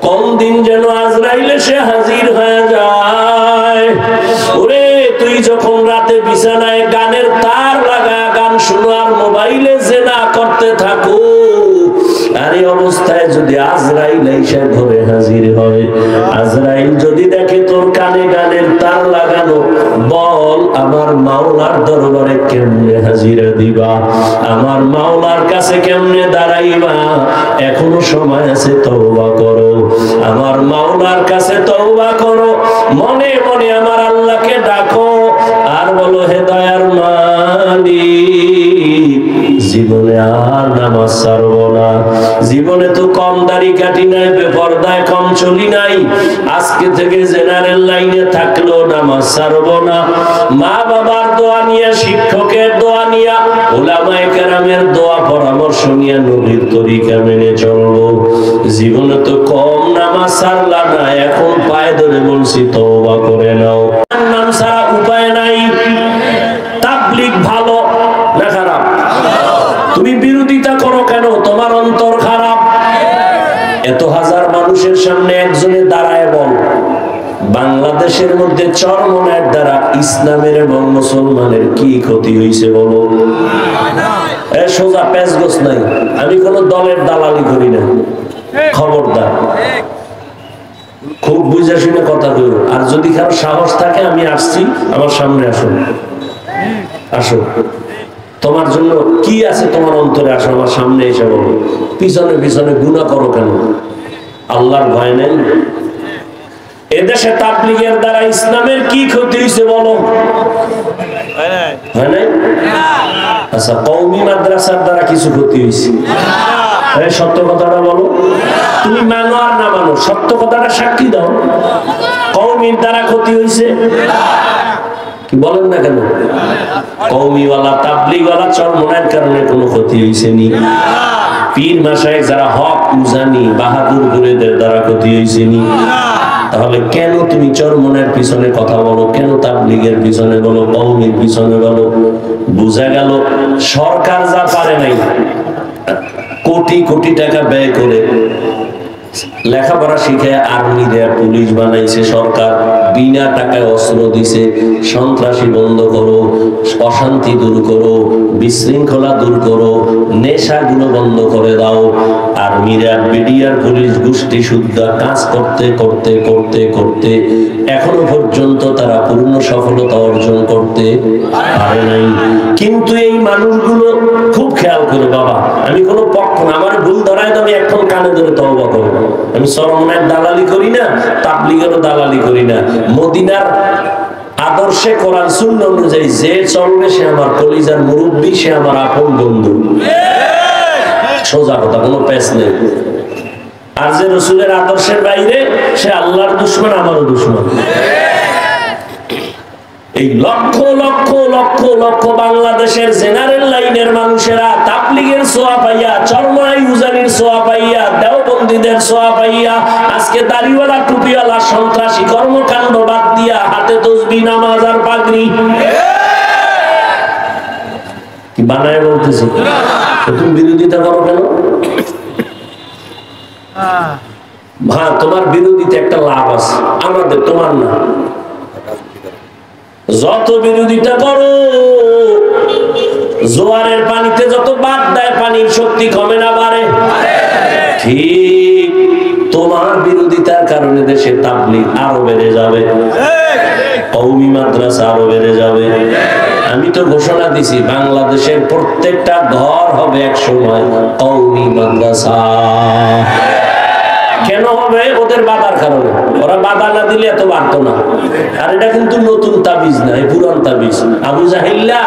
কোন দিন যেন আজরাইল এসে হাজির হয়ে যায়। ওরে তুই যখন রাতে বিছানায় গানের তার লাগা গান শুনো আর মোবাইলে জেনা করতে থাকো, আর এই অবস্থায় যদি আজরাইল এসে ঘরে হাজির হয়, আজরাইল যদি দেখে তোর কানে গানের তার লাগানো, বল আমার মাওলার দরবারে কেমনে হাজিরা দিবা, আমার মাওলার কাছে কেমনে দাঁড়াইবা? এখনো সময় আছে, তওবা করো, আমার মাওলার কাছে তওবা করো, মনে মনে আমার আল্লাহকে ডাকো আর বলো, হে দয়ার মালিক, জীবনে আর নামাজ ছাড়বো না, জীবনে তো কম দাড়ি কাটি নাই, বেপরদায় কম চলি নাই, আজকে থেকে জেনারেল লাইনে থাকলেও নামাজ ছাড়বো না, মা বাবার দোয়া নিয়ে, শিক্ষকের দোয়া নিয়ে, উলামায়ে কেরামের দোয়া পরামর্শ নিয়ে নবীর তরিকা মেনে চলবো। জীবনে তো কম নামাজ ছাড়লা না, এখন পায়ে ধরে বলছি তওবা করে নাও। নাম ছাড়া উপায় নাই। তাবলীগ ভালো না খারাপ? তুমি বিরোধিতা করো কেন? তোমার অন্তর খারাপ। এত হাজার মানুষের সামনে একজনে দাঁড়ায় বল, বাংলাদেশের মধ্যে চরমনায়ের দ্বারা ইসলামের এবং মুসলমানের কি ক্ষতি হয়েছে বলো? সোজা পেঁচগোছ নাই। আমি কোন দলের দালালি করি না, খবরদার, খুব বুঝে শুনে কথা বলো। আর যদি কারো সাহস থাকে, আমি আসছি, আমার সামনে আসো, আসো, তোমার জন্য কি আছে তোমার অন্তরে, আসো আমার সামনে এসে বলো। পিছনে পিছনে গুনাহ করো কেন? আল্লাহর ভয় নেই? এদেশে তাবলীগের দ্বারা ইসলামের কি ক্ষতি হয়েছে বলো? হয় নাই? আচ্ছা, কওমি মাদ্রাসার দ্বারা কিছু ক্ষতি হয়েছে? সত্য কথাটা বলো। তুমি মানো আর না মানো, সত্য কথাটা সাক্ষী দাও। কওমির দ্বারা ক্ষতি হয়েছে কি বলেন না কেন? কওমিওয়ালা, তাবলীগওয়ালা, চরমনায়ের কারণে কোনো ক্ষতি হয়েছে নি? পীর মাশায়েখ যারা হক উজানি, বাহাদুর গুরেদের দ্বারা ক্ষতি হয়েছে নি? তাহলে কেন তুমি চরমনায়ের পিছনে কথা বলো? কেন তাবলীগের পিছনে বলো, কওমির পিছনে বলো? বুঝা গেল সরকার যা পারে নাই, কোটি কোটি টাকা ব্যয় করে লেখাপড়া শিখে আর্মি দেয়া, পুলিশ বানাইছে সরকার, বিনা টাকায় অস্ত্র দিছে, সন্ত্রাসী বন্ধ করো, অশান্তি দূর করো, বিশৃঙ্খলা দূর করো, নেশাগুলো বন্ধ করে দাও। আর্মিরা, বিডিআর, পুলিশ গোষ্ঠী শুদ্ধা কাজ করতে করতে করতে করতে এখনো পর্যন্ত তারা পূর্ণ সফলতা অর্জন করতে পারে নাই। কিন্তু এই মানুষগুলো খুব খেয়াল করে, বাবা আমি কোনো পক্ষ না, আমার ভুল ধরায় আমি এখন কানে ধরে তওবা করব। আমি চরমনায়ের দালালি করি না, তাবলীগেরও দালালি করি না। মদিনার আদর্শে, কোরআন সুন্নাহ অনুযায়ী যে চলবে সে আমার কলিজার মুরব্বি, সে আমার আপন বন্ধু। সোজা কথা, কোনো পেশ নেই। আর যে রাসূলের আদর্শের বাইরে, সে আল্লাহর দুশমন, আমারও দুশমন। এই লক্ষ লক্ষ লক্ষ লক্ষ বাংলাদেশের জেনারেল লাইনের মানুষেরা তাবলীগের ছোঁয়া পাইয়া, চরমনাই উজানির ছোঁয়া পাইয়া, দেওবন্দীদের ছোঁয়া পাইয়া আজকে দাড়িওয়ালা, টুপিওয়ালা, সন্ত্রাসী কর্মকাণ্ড বাদ দিয়া হাতে তাসবিহ, নামাজ আর পাগড়ি কি বানায় বলতেছি। তুমি বিরোধিতা করো কেন? ভাই, তোমার বিরোধিতা একটা লাভ আছে আমাদের, তোমার না। যত বিরোধিতা করো, জোয়ারের পানিতে যত বাদ দেয়, পানির শক্তি কমে না বাড়ে? ঠিক তোমার বিরোধিতার কারণে দেশে তাবলীগ আরো বেড়ে যাবে, কওমি মাদ্রাসা আরো বেড়ে যাবে। আমি তো ঘোষণা দিছি, বাংলাদেশের প্রত্যেকটা ঘর হবে এক সময় কওমি মাদ্রাসা। কেন হবে? ওদের বাধার কারণে। ওরা বাধা না দিলে এত বাড়তো না। আর এটা কিন্তু নতুন তাবিজ না, এই পুরান তাবিজ। আবু জাহিল্লা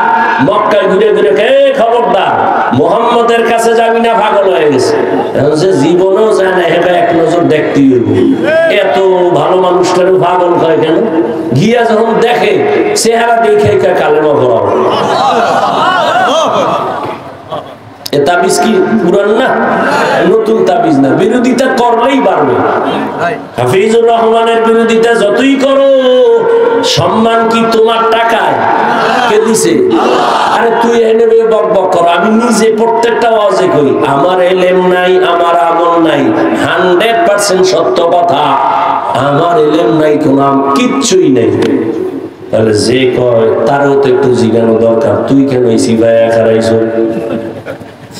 মক্কায় ঘুরে ঘুরে, কে খবরদার, মুহাম্মদের কাছে যাবি না, পাগল হয়ে গেছে। এখন সে জীবনেও যায় না, এটা এক নজর দেখতেই হইব। এত ভালো মানুষটারও পাগল হয় কেন? গিয়া যখন দেখে, চেহারা দেখে কালেমা পড়াও। এ তাবিজ কি পুরান না, নতুন তাবিজ না, বিরোধিতা করলেই বাড়বে। হাফিজুর রহমানের বিরোধিতা যতই করো, সম্মান কি তোমার টাকায়? কে দিছে? আরে তুই এনে বক বক কর, আমি নিজে প্রত্যেকটা ওয়াজে করি আমার এলেম নাই, আমার আমল নাই, 100% সত্য কথা, আমার এলেম নাই, কোন কিচ্ছুই নাই। তাহলে যে কয় তারও তো একটু জিজ্ঞানো দরকার, তুই কেন এই সিবাইয়া খারাইছ?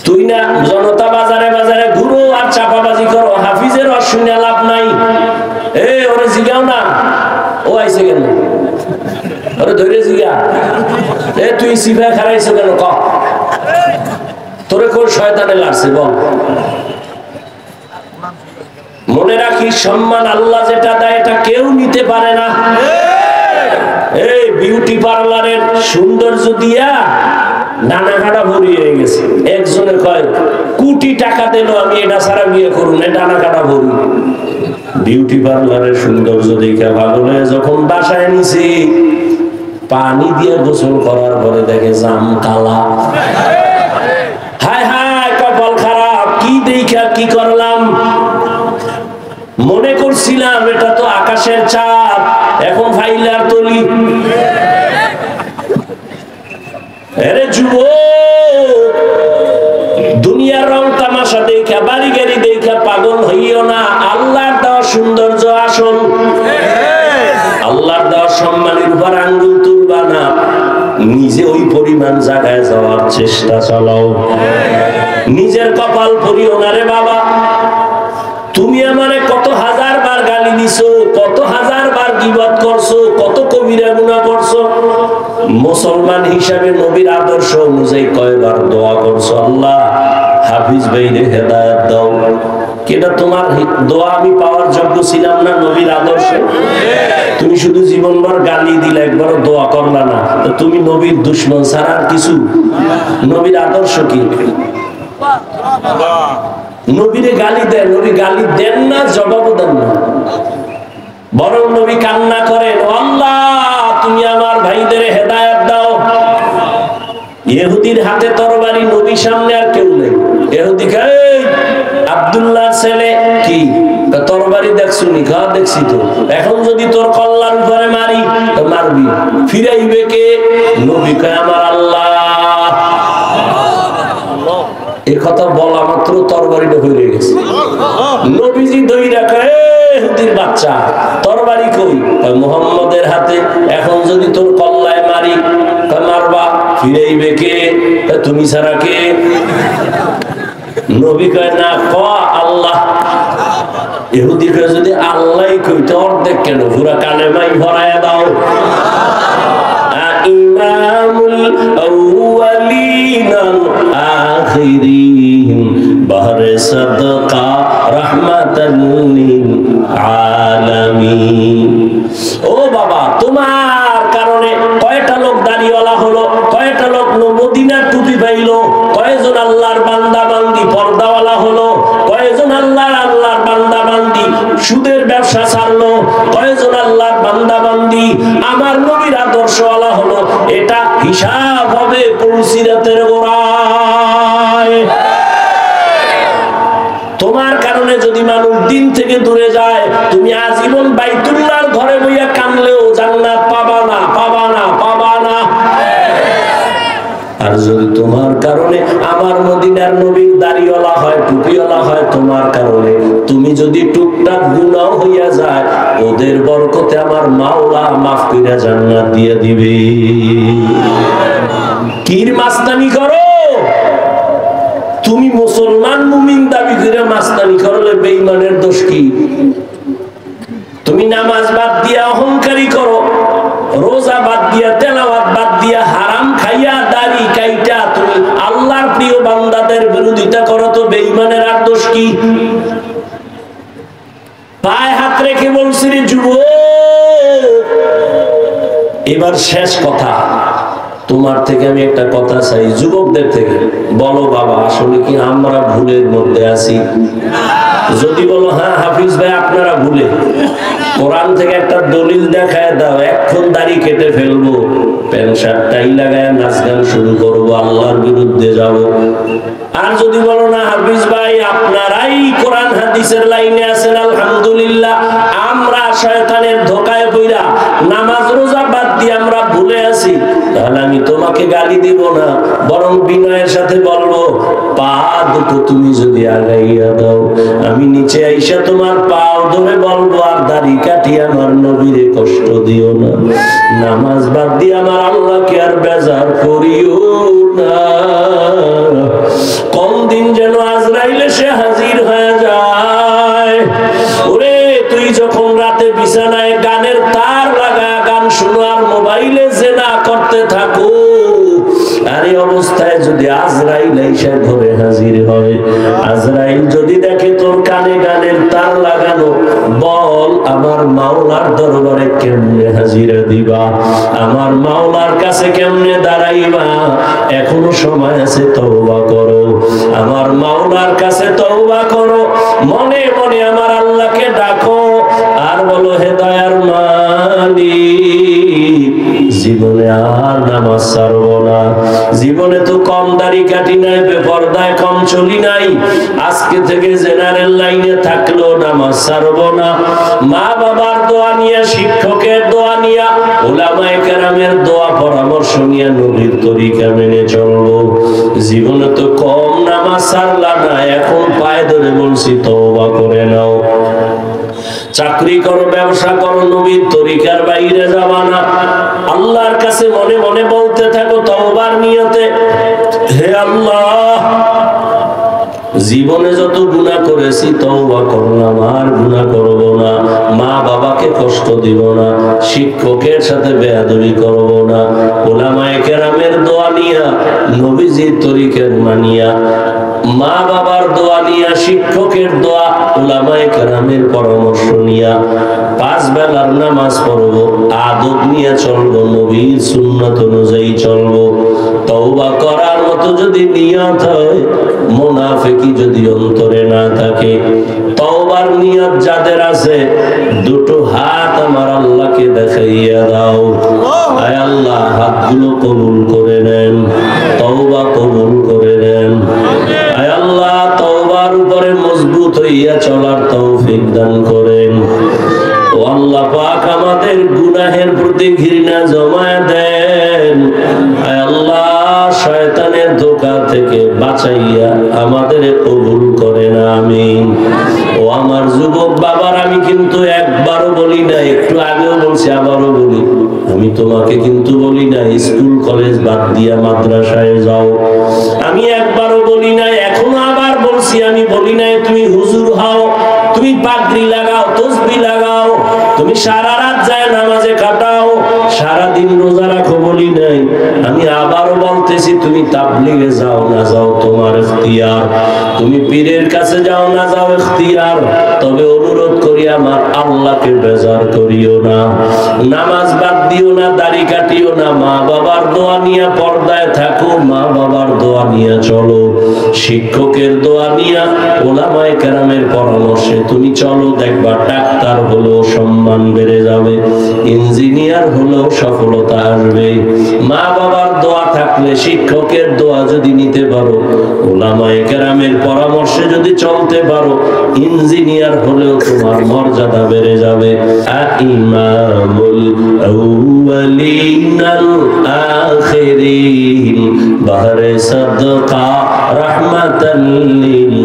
তুই না জনতা বাজারে বাজারে ঘুরো আর চাপাবাজি করো, হাফিজের অশুনে লাভ নাই। এ ওরে জিগাও না, ও আইছে কেন, ওরে ধরে জিগা, এ তুই সিবাইয়া খারাইছ কেন, ক তোরে কোন শয়তানে লাগছে বল। মনে রাখিস, সম্মান আল্লাহ যেটা দেয় এটা কেউ নিতে পারে না। এই বিউটি পার্লারের সৌন্দর্য দিয়া নানা কাটা ভরি হয়ে গেছে। একজনে কয় কোটি টাকা দিল আমি এটা ছাড়া বিয়ে করুন, ডানা কাটা ভরি। বিউটি পার্লারের সৌন্দর্য দেখে পাগল হয়ে যখন বাসায় নিছি, পানি দিয়ে গোসল করার পরে দেখে জাম কালা। হায় হায় কপাল খারাপ, কি দেখা কি করলাম। মনে করছিলাম এটা তো আকাশের চাঁদ, এখন ফাইলার তলি। আরে যুবক, দুনিয়ার রং তামাশা দেখা, বাড়ি গাড়ি দেখা পাগল হইও না। আল্লাহর দেওয়া সৌন্দর্য আসল, আল্লাহর দেওয়া সম্মানের উপর আঙ্গুল তুলবা না, নিজে ওই পরিমাণ জায়গায় যাওয়ার চেষ্টা চালাও। নিজের কপাল পরিও না রে বাবা। তুমি আমারে কত হাজার বার গালি দিছো, কত হাজার বার গীবত করছো, কত কবিরা গুনাহ করছো, মুসলমান হিসাবে নবীর আদর্শ অনুযায়ী কয়বার দোয়া করছো, আল্লাহ হাফিজ ভাইরে হেদায়েত দাও। কেটা তোমার দোয়া আমি পাওয়ার যোগ্য ছিলাম না নবীর আদর্শে? তুমি শুধু জীবনভর গালি দিলে, একবার দোয়া করলা না, তো তুমি নবীর দুশমন ছাড়া আর কিছু? নবীর আদর্শ কি? নবীরে গালি দেন, নবী গালি দেন না, জবাবও দেন না, বরং নবী কান্না করেন, আল্লাহ তুমি আমার ভাইদের হেদায়েত দাও। ইহুদির হাতে তরবারি, নবীর সামনে আর কেউ নেই। ইহুদি কয় আব্দুল্লাহ ছেলে কি তরবারি দেখছো নি? কা দেখছি তো। এখন যদি তোর কল্লার উপরে মারি তো মারবি, ফিরাইবে কে? নবী কয় আমার আল্লাহ। এই কথা বলা মাত্র তরবারিটা হয়ে গেছে। নবীজি দইরা কয় ইহুদির বাচ্চা, তরবারি কই? মুহাম্মদের হাতে। এখন যদি তোর কল্লায় মারি, মারবা, ফিরাইবে কে? তুমি ছাড়া কে? নবী কয় না, ক আল্লাহ। ইহুদি কয় যদি আল্লাহ কই তো অর্ধেক কেন, পুরা কালেমাই ভরায়া দাও। ইমামুল আউয়ালিন আল আখিরিন বাহরে সাদকা রাহমাতাল লিল আলামিন। ও বাবা, তোমার কারণে কয়টা লোক দাড়িওয়ালা হলো, কয়টা লোক মদিনার টুপি পাইলো, কয়জন আল্লাহর বান্দা বান্দি পর্দাওয়ালা হলো, কয়জন আল্লাহর বান্দা বান্দি সুদের ব্যবসা ছাড়লো, কয়জন আল্লাহর বান্দা বান্দি আমার নবীর আদর্শওয়ালা হলো। এটা হিসাব হবে পুলসিরাতের গোড়ায়। তোমার কারণে যদি মানুষ দিন থেকে দূরে যায়, তুমি আজীবন বাইতুল্লাহর ঘরে বইয়া কানলেও জান্নাত পাবা না, পাবা না, পাবা না। আর যদি তোমার কারণে আমার মদিনার নবীর দাড়িওয়ালা হয়, টুপিওয়ালা হয়, তোমার কারণে তুমি যদি টুকটাক গুনাহ হইয়া যায়, ওদের বরকতে আমার মাওলা মাফ কইরা জান্নাত দিয়ে দিবে। কির মাস্তানি করো? তুমি মুসলমান মুমিন দাবি করে মাস্তানি করলে বেঈমানের দোষ কি? তুমি নামাজ বাদ দিয়া অহংকারী করো, রোজা বাদ দিয়া, তেলাওয়াত বাদ দিয়া, হারাম খাইয়া, দাড়ি কাইটা তুমি আল্লাহর প্রিয় বান্দাদের বিরোধিতা করো, তো বেঈমানের আর দোষ কি? পায়ে হাত রেখে বলছি রে যুবক, এবার শেষ কথা, তোমার থেকে আমি একটা কথা চাই, যুবকদের থেকে বলো বাবা, আসলে কি আমরা ভুলের মধ্যে আছি? যদি বলো হ্যাঁ হাফিজ ভাই আপনারা ভুলে, কোরআন থেকে একটা দলিল দেখায় দাও, এখন দাড়ি কেটে ফেলবো, প্যান্ট শার্ট টাই লাগায় নাচ গান শুরু করবো, আল্লাহর বিরুদ্ধে যাব। আর যদি বলো না হাফিজ ভাই আপনারাই কোরআন হাদিসের লাইনে আছেন, আলহামদুলিল্লাহ, আমরা শয়তানের ধোকায় পইরা নামাজ রোজা বাদ দিয়ে আমরা ভুলে আছি, তাহলে আমি তোমাকে গালি দিব না, বরং বিনয়ের সাথে বলবো পা দুটো তুমি যদি আগাইয়া দাও, আমি নিচে আইসা তোমার পাও ধরে বলবো আর দাড়ি কাটিয়ে আমার নবীরে কষ্ট দিও না, নামাজ বাদ দিয়ে আমার আল্লাহকে আর বেজার করিও না। কোন দিন যেন আজরাইল এসে হাজির হয়ে যায়। ওরে তুই যখন রাতে বিছানায় গানের তার লাগা গান শুনো আর মোবাইলে জেনা করতে থাকো, আর এই অবস্থায় যদি আজরাইল এসে ঘরে হাজির হয়, আজরাইল যদি দেখে তোর কানে গানের তার লাগানো, বল আমার মাওলার দরবারে কেমনে হাজিরা দিবা, আমার মাওলার কাছে কেমনে দাঁড়াইবা? এখনো সময় আছে, তওবা করো, আমার মাওলার কাছে তওবা করো, মনে মনে আমার আল্লাহকে ডাকো আর বলো হে দয়ার মালিক, জীবনে আর নামাজ ছাড়বো না, জীবনে তো কম দাড়ি কাটি নাই, বেপরদায় কম চলি নাই, আজকে থেকে জেনারেল লাইনে থাকলেও নামাজ ছাড়বো না, মা বাবার দোয়া নিয়ে, শিক্ষকের দোয়া নিয়ে, উলামায়ে কেরামের দোয়া পরামর্শ নিয়ে নবীর তরিকা মেনে চলবো। জীবনে তো কম নামাজ ছাড়লা না, এখন পায়ে ধরে বলছি তওবা করে নাও। চাকরি করো, ব্যবসা করো, নবীর তরিকার বাইরে যাবা না, আল্লাহর কাছে মনে মনে বলতে থাকো তওবার নিয়তে, হে আল্লাহ জীবনে যত গুনাহ করেছি তওবা করলাম, আর গুনাহ করব না, মা বাবাকে কষ্ট দিব না, শিক্ষকের সাথে বেয়াদবি করব না, উলামায়ে কেরামের দোয়া নিয়া, নবীজির তরিকার মানিয়া, মা বাবার দোয়া নিয়া, শিক্ষকের দোয়া, উলামায়ে কেরামের পরামর্শ নিয়া 5 বেলার নামাজ পড়ব, আদব নিয়ে চলবো, নবীর সুন্নাত অনুযায়ী চলবো। তওবা করার মতো যদি নিয়ত হয়, মুনাফিকি যদি অন্তরে না থাকে, তওবার নিয়ত যাদের আছে দুটো হাত আমার আল্লাহকে দেখাইয়া দাও, আয় আল্লাহ হাতগুলো কবুল করে নেন, তওবা কবুল করে নেন, আয় আল্লাহ তওবার উপরে মজবুত হইয়া চলার তৌফিক দান করেন। ও আল্লাহ পাক আমাদের গুনাহের প্রতি ঘৃণা জমায় দেন, আয় আল্লাহ শয়তানের ধোঁকা থেকে বাঁচাইয়া আমাদের কবুল করেন, আমিন। ও আমার যুবক বাবার, আমি কিন্তু একবারও বলি না, একটু আগেও বলছি আবারও বলি, আমি তোমাকে কিন্তু বলি না স্কুল কলেজ বাদ দিয়া মাদ্রাসায় যাও, আমি একবারও বলি না, এখনো আবার বলছি, আমি বলি না তুমি হুজুর হও, তুমি পাগড়ি লাগাও, তসবিহ লাগাও, তুমি সারা রাত যায় নামাজে কাটাও, সারা দিন রোজা রাখো, বলি নাই। আমি আবারও বলতেছি তুমি তাবলীগে যাও না যাও তোমার ইখতিয়ার, তুমি পীরের কাছে যাও না যাও ইখতিয়ার, তবে অনুরোধ করি আমার আল্লাহকে বেজার করিও না, নামাজ বাদ দিও না, দাড়ি কাটিও না, মা বাবার দোয়া নিয়ে পর্দায় থাকো, মা বাবার দোয়া নিয়ে চলো, শিক্ষকের দোয়া নিয়ে, উলামায়ে কেরামের পরামর্শে তুমি চলো, দেখবা ডাক্তার হলেও সম্মান বেড়ে যাবে, ইঞ্জিনিয়ার হলেও সফলতা আসবে। মা বাবার দোয়া থাকলে, শিক্ষকের দোয়া যদি নিতে পারো, উলামায়ে কেরামের পরামর্শে যদি চলতে পারো, ইঞ্জিনিয়ার হলেও তোমার মর্যাদা বেড়ে যাবে। ইমামুল আউয়ালিন আল আখিরিন বাহরে সাদকা রাহমাতাল লিল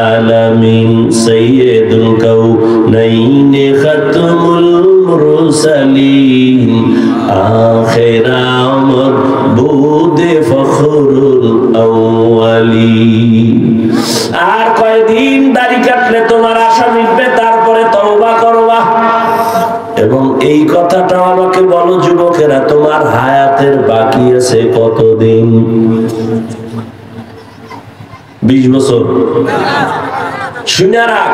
আলামিন সাইয়্যিদুল কাউনাইন খাতমুল মুরসালিন আখিরা মাবুদে ফখরুল আউয়ালিন। আর কয়দিন দাড়ি কাটলে তোমার আশা মিটবে, তারপরে তওবা করবা। এবং এই কথাটা আমাকে বলো যুবকেরা, তোমার হায়াতের বাকি আছে কতদিন? 20 বছর? শুনে রাখ,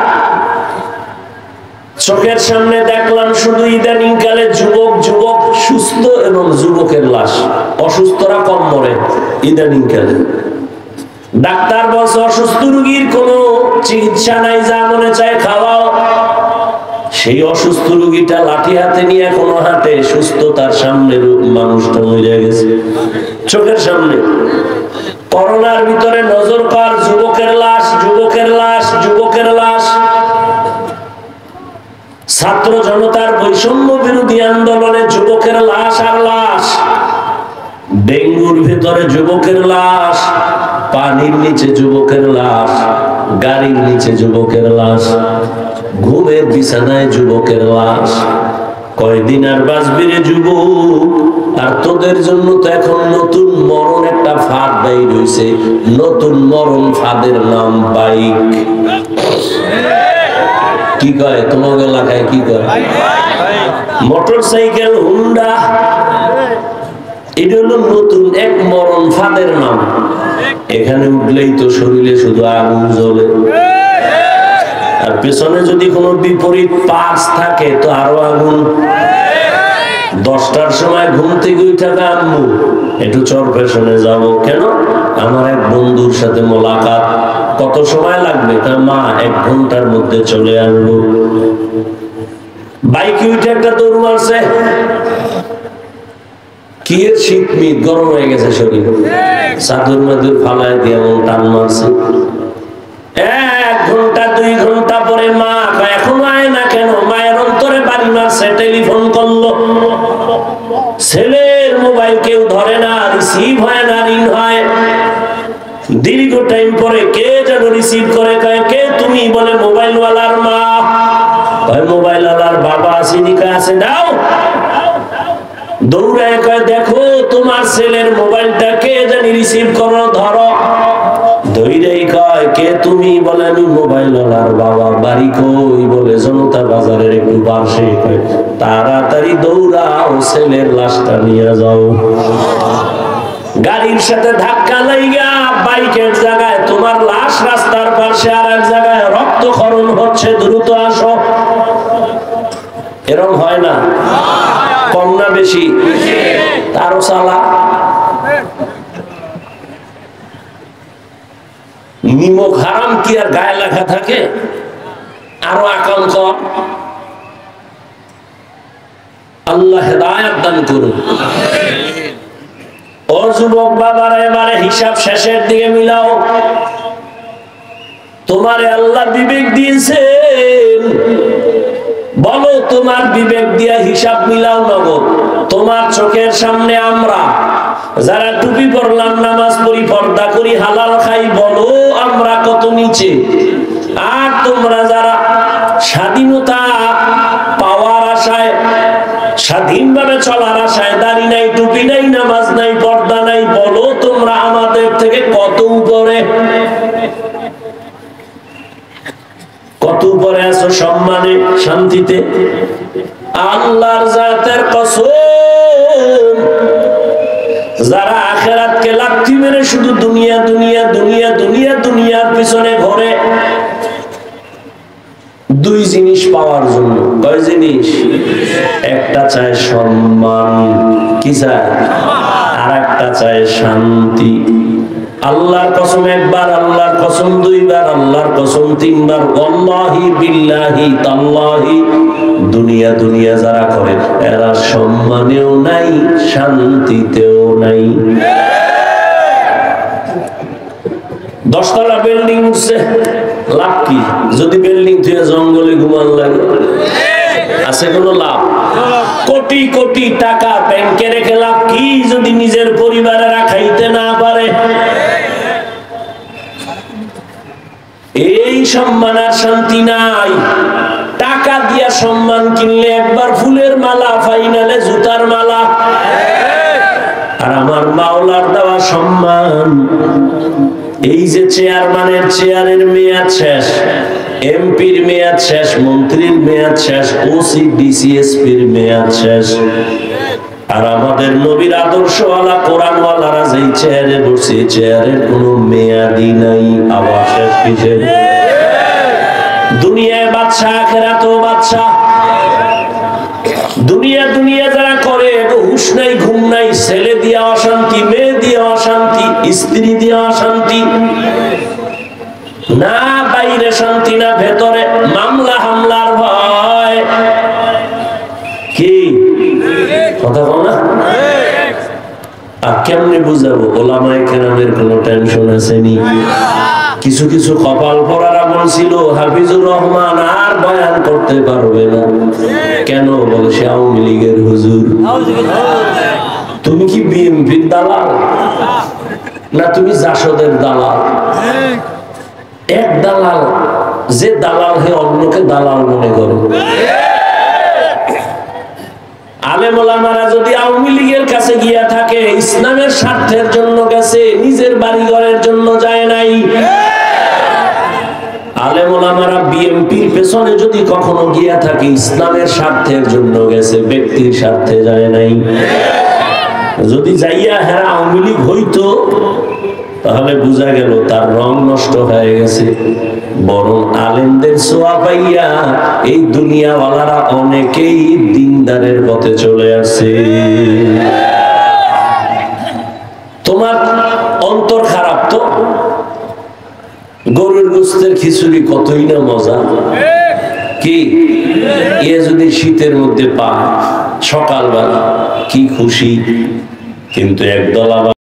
চোখের সামনে দেখলাম শুধু ইদানিং কালে যুবক যুবক সুস্থ এবং যুবকের লাশ, অসুস্থরা কম মরে ইদানিং কালে। ডাক্তার বলছে অসুস্থ রোগীর কোনো চিকিৎসা নাই, যা মনে চায় খাওয়াও। সেই অসুস্থ রোগীটা লাঠি হাতে নিয়ে এখনো হাঁটে, সুস্থতার সামনে মানুষটা মরে গেছে চোখের সামনে। করোনার ভিতরে নজর কর, যুবকের লাশ, যুবকের লাশ, যুবকের লাশ। ছাত্র জনতার বৈষম্য বিরোধী আন্দোলনে যুবকের লাশ আর লাশ। ডেঙ্গুর ভিতরে যুবকের লাশ, পানির নিচে যুবকের লাশ, গাড়ির নিচে যুবকের লাশ, ঘুমের বিছানায় যুবকের লাশ। কয়দিন আর বাঁচবি রে যুবক? আর তোদের জন্য তো এখন নতুন মরণ একটা ফাঁদ বাইর হইছে। নতুন মরণ ফাঁদের নাম বাইক। কি কয় তোমার এলাকায়? কি কয়? Motor cycle, Honda. এটা হলো নতুন এক মরণ ফাঁদের নাম। এখানে উঠলেই তো শরীরে শুধু আগুন জ্বলে, আর পেছনে যদি কোনো বিপরীত পাশ থাকে তো আরো আগুন। 10টার সময় ঘুম থেকে উঠে আম্মু একটু চরপেশনে যাব। কেন? আমার এক বন্ধুর সাথে মোলাকাত। কত সময় লাগবে? তা মা 1 ঘন্টার মধ্যে চলে আসবো। বাইকে উঠে একটা দৌড় মারছে। কি এর শীত মিট, গরম হয়ে গেছে শরীর, চাদর মাদুর ফালায় দিয়ে এমন টান মারছে। 1 ঘন্টা 2 ঘন্টা পরে মা এখনো আয় না কেন? মায়ের অন্তরে বাড়ি মারছে। টেলিফোন করলো, ছেলের মোবাইল কেউ ধরে না, রিসিভ হয় না, রিং হয়। দীর্ঘ টাইম পরে কে যেন রিসিভ করে, কয় কে তুমি? বলে মোবাইল ওয়ালার মা। কয় মোবাইল ওয়ালার বাবা আসেনি? আছে, দাও। দৌড়ায় কয় দেখো তোমার ছেলের মোবাইলটা কে জানি রিসিভ করো, ধরো। ধৈরেই কয় কে তুমি? বলে আমি মোবাইল ওয়ালার বাবা। বাড়ি কই? বলে জনতা বাজারের একটু পাশে। তাড়াতাড়ি দৌড়াও, ছেলের লাশটা নিয়ে যাও। গাড়ির সাথে ধাক্কা লাইগা বাইকের জায়গায় তোমার লাশ রাস্তার পাশে, আর এক জায়গায় রক্তক্ষরণ হচ্ছে, দ্রুত আসো। এরকম হয় না? কম না বেশি? তারও চালা। নিমক হারাম কি আর গায়ে লেখা থাকে? আরো আকাঙ্ক্ষ। আল্লাহ হেদায়েত দান করুন। ও যুবক বাবারা, এবারে হিসাব শেষের দিকে মিলাও। তোমারে আল্লাহ বিবেক দিয়েছেন, বলো তোমার বিবেক দিয়া হিসাব মিলাও নগদ। তোমার চোখের সামনে আমরা যারা টুপি পরলাম, নামাজ পড়ি, পর্দা করি, হালাল খাই, বলো আমরা কত নিচে। আর তোমরা যারা স্বাধীনতা পাওয়ার আশায়, স্বাধীনভাবে চলার আশায়, দাড়ি নাই, টুপি নাই, নামাজ নাই, পর্দা নাই, বলো তোমরা আমাদের থেকে কত উপরে। কত উপরে আছো সম্মানে, শান্তিতে। আল্লাহর জাতের কসম, যারা আখিরাতকে লাথি মেরে শুধু দুনিয়া দুনিয়া দুনিয়া দুনিয়া দুনিয়ার পিছনে ঘোরে, 2 জিনিস পাওয়ার জন্য। কয় জিনিস? একটা চায় সম্মান, কি চায়? আর একটা চায় শান্তি। আল্লাহর কসম 1 বার, আল্লাহর কসম 2 বার, আল্লাহর কসম 3 বার। ওয়াল্লাহি বিল্লাহি তাল্লাহি, দুনিয়া দুনিয়া যারা করে এরা সম্মানেও নাই, শান্তিতেও নাই। 10 তলা বিল্ডিং উঠছে, লাভ কি? যদি বিল্ডিং থেকে জঙ্গলে ঘুমান লাগে, আছে কোনো লাভ? কোটি কোটি টাকা ব্যাংকে রেখে লাভ কি যদি নিজের পরিবারেরা খাইতে না পারে? এই সম্মান আর শান্তি নাই। টাকা দিয়া সম্মান কিনলে একবার ফুলের মালা, ফাইনালে জুতার মালা। আর আমার মাওলার দেওয়া সম্মান, এই যে চেয়ারম্যানের চেয়ারের মেয়াদ শেষ, এমপির মেয়াদ শেষ, মন্ত্রীর মেয়াদ শেষ, ওসি ডিসিএসপির মেয়াদ শেষ, আর আমাদের নবীর আদর্শওয়ালা কোরআনওয়ালারা যেই চেয়ারে বসে, চেয়ারের কোনো মেয়াদই নাই। আবার শেষ কিসের? দুনিয়ায় বাদশা, আখিরাতেও বাদশা। দুনিয়া দুনিয়া যারা করে, হুশ নাই, ঘুম নাই, ছেলে দিয়া অশান্তি, মেয়ে দিয়া অশান্তি, স্ত্রী দিয়া অশান্তি, না বাইরে শান্তি, না ভেতরে মামলা হামলার ভয়। ওলামায়ে কেরামের কোনো টেনশন আসেনি। কিছু কিছু কপাল পরারা বলছিল হাফিজুর রহমান আর বয়ান করতে পারবে না। কেন? বলে সে আওয়ামী লীগের হুজুর। তুমি কি বিএনপির দালাল না তুমি জাসদের দালাল? এক দালাল, যে দালাল হে অন্যকে দালাল মনে করে। আলেম ওলামারা যদি আওয়ামী লীগের কাছে গিয়া থাকে, ইসলামের স্বার্থের জন্য গেছে, নিজের বাড়িঘরের জন্য যায় নাই। আলেম ওলামারা বিএনপির পেছনে যদি কখনো গিয়া থাকে, ইসলামের স্বার্থের জন্য গেছে, ব্যক্তির স্বার্থে যায় নাই। যদি যাইয়া হেরা আওয়ামী লীগ হইতো, তাহলে বোঝা গেল তার রং নষ্ট হয়ে গেছে। বরং আলেমদের ছোঁয়া পাইয়া এই দুনিয়াওয়ালারা অনেকেই দিনদারের পথে চলে আসছে। তোমার অন্তর খারাপ তো, গরুর গোশতের খিচুড়ি কতই না মজা, কি এ যদি শীতের মধ্যে পায় সকালবেলা কি খুশি। কিন্তু একদল আবার